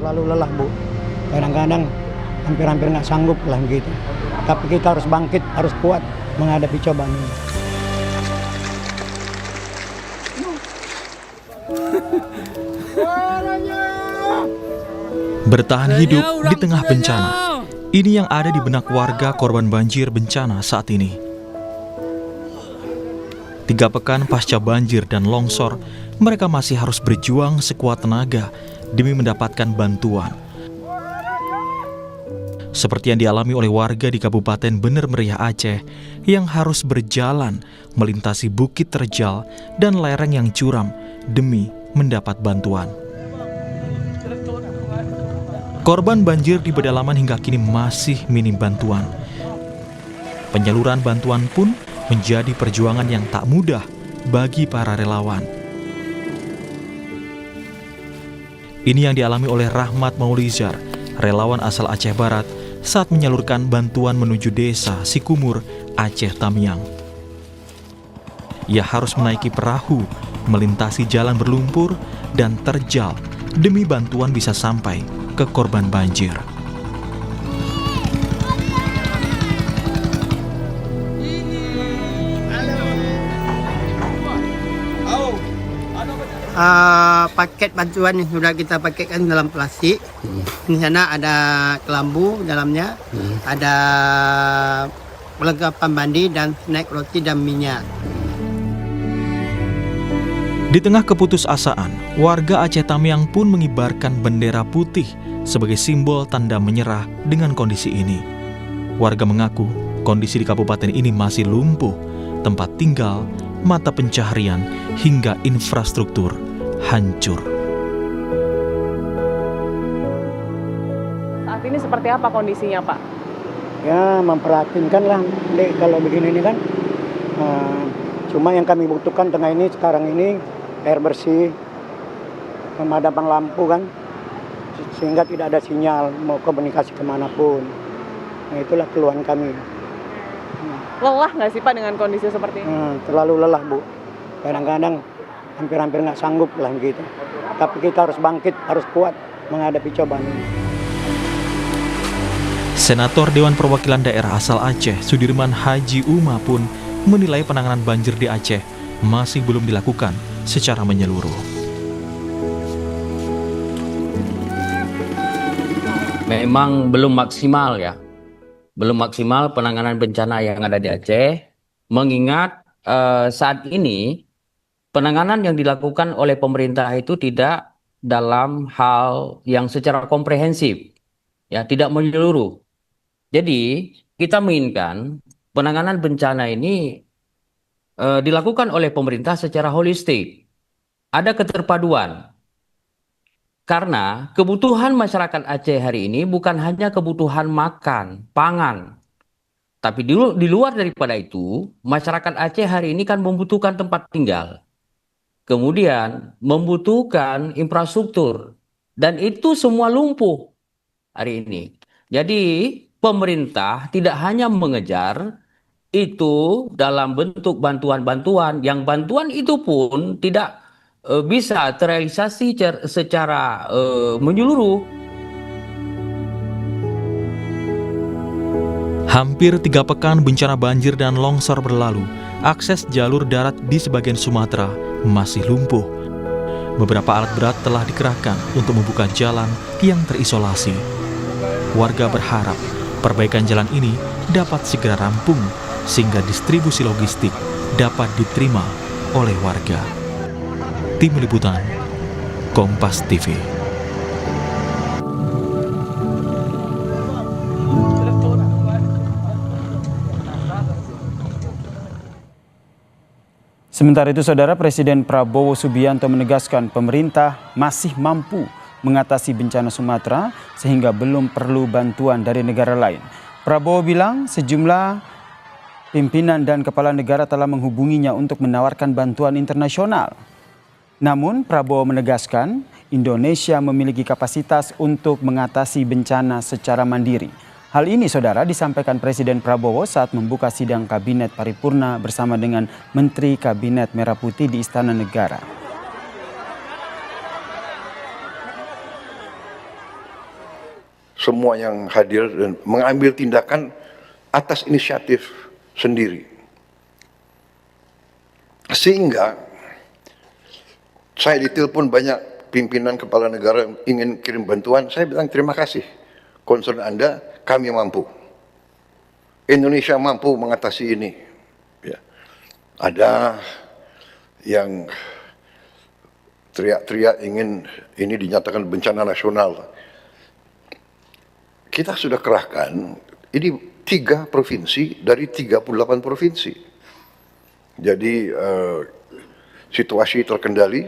terlalu lelah, Bu. Kadang-kadang hampir-hampir nggak sanggup lah gitu. Tapi kita harus bangkit, harus kuat menghadapi cobaan ini. Bertahan hidup di tengah bencana. Ini yang ada di benak warga korban banjir bencana saat ini. 3 pekan pasca banjir dan longsor, mereka masih harus berjuang sekuat tenaga demi mendapatkan bantuan. Seperti yang dialami oleh warga di Kabupaten Bener Meriah Aceh yang harus berjalan melintasi bukit terjal dan lereng yang curam demi mendapat bantuan. Korban banjir di pedalaman hingga kini masih minim bantuan. Penyaluran bantuan pun menjadi perjuangan yang tak mudah bagi para relawan. Ini yang dialami oleh Rahmat Maulizar, relawan asal Aceh Barat, saat menyalurkan bantuan menuju desa Sikumur, Aceh Tamiang. Ia harus menaiki perahu, melintasi jalan berlumpur dan terjal demi bantuan bisa sampai ke korban banjir. Paket bantuan yang sudah kita paketkan dalam plastik. Di sana ada kelambu dalamnya, ada perlengkapan mandi dan snack roti dan minyak. Di tengah keputusasaan, warga Aceh Tamiang pun mengibarkan bendera putih sebagai simbol tanda menyerah dengan kondisi ini. Warga mengaku kondisi di kabupaten ini masih lumpuh, tempat tinggal, mata pencaharian, hingga infrastruktur hancur. Saat ini seperti apa kondisinya, Pak? Ya, memprihatinkan lah, Dek, kalau begini ini kan. Cuma yang kami butuhkan tengah ini, sekarang ini, air bersih, pemadaman lampu kan, sehingga tidak ada sinyal mau komunikasi kemanapun. Nah, itulah keluhan kami. Lelah nggak sih, Pak, dengan kondisi seperti ini? Terlalu lelah, Bu. Kadang-kadang hampir-hampir nggak sanggup lah gitu. Tapi kita harus bangkit, harus kuat menghadapi cobaan ini. Senator Dewan Perwakilan Daerah asal Aceh, Sudirman Haji Uma pun menilai penanganan banjir di Aceh masih belum dilakukan secara menyeluruh. Memang belum maksimal ya. Belum maksimal penanganan bencana yang ada di Aceh, mengingat saat ini penanganan yang dilakukan oleh pemerintah itu tidak dalam hal yang secara komprehensif, ya, tidak menyeluruh. Jadi kita menginginkan penanganan bencana ini dilakukan oleh pemerintah secara holistik. Ada keterpaduan. Karena kebutuhan masyarakat Aceh hari ini bukan hanya kebutuhan makan, pangan. Tapi di luar daripada itu, masyarakat Aceh hari ini kan membutuhkan tempat tinggal. Kemudian membutuhkan infrastruktur. Dan itu semua lumpuh hari ini. Jadi pemerintah tidak hanya mengejar itu dalam bentuk bantuan-bantuan, yang bantuan itu pun tidak bisa terrealisasi secara menyeluruh. Hampir 3 pekan bencana banjir dan longsor berlalu, akses jalur darat di sebagian Sumatera masih lumpuh. Beberapa alat berat telah dikerahkan untuk membuka jalan yang terisolasi. Warga berharap perbaikan jalan ini dapat segera rampung sehingga distribusi logistik dapat diterima oleh warga. Tim Liputan Kompas TV. Sementara itu, Saudara, Presiden Prabowo Subianto menegaskan pemerintah masih mampu mengatasi bencana Sumatera sehingga belum perlu bantuan dari negara lain. Prabowo bilang sejumlah pimpinan dan kepala negara telah menghubunginya untuk menawarkan bantuan internasional. Namun Prabowo menegaskan Indonesia memiliki kapasitas untuk mengatasi bencana secara mandiri. Hal ini, Saudara, disampaikan Presiden Prabowo saat membuka sidang Kabinet Paripurna bersama dengan Menteri Kabinet Merah Putih di Istana Negara. semua yang hadir dan mengambil tindakan atas inisiatif sendiri. Sehingga saya ditelepon banyak pimpinan kepala negara yang ingin kirim bantuan, saya bilang terima kasih. Concern Anda, kami mampu. Indonesia mampu mengatasi ini. Ya. Ada yang teriak-teriak ingin ini dinyatakan bencana nasional. Kita sudah kerahkan, ini 3 provinsi dari 38 provinsi. Jadi situasi terkendali,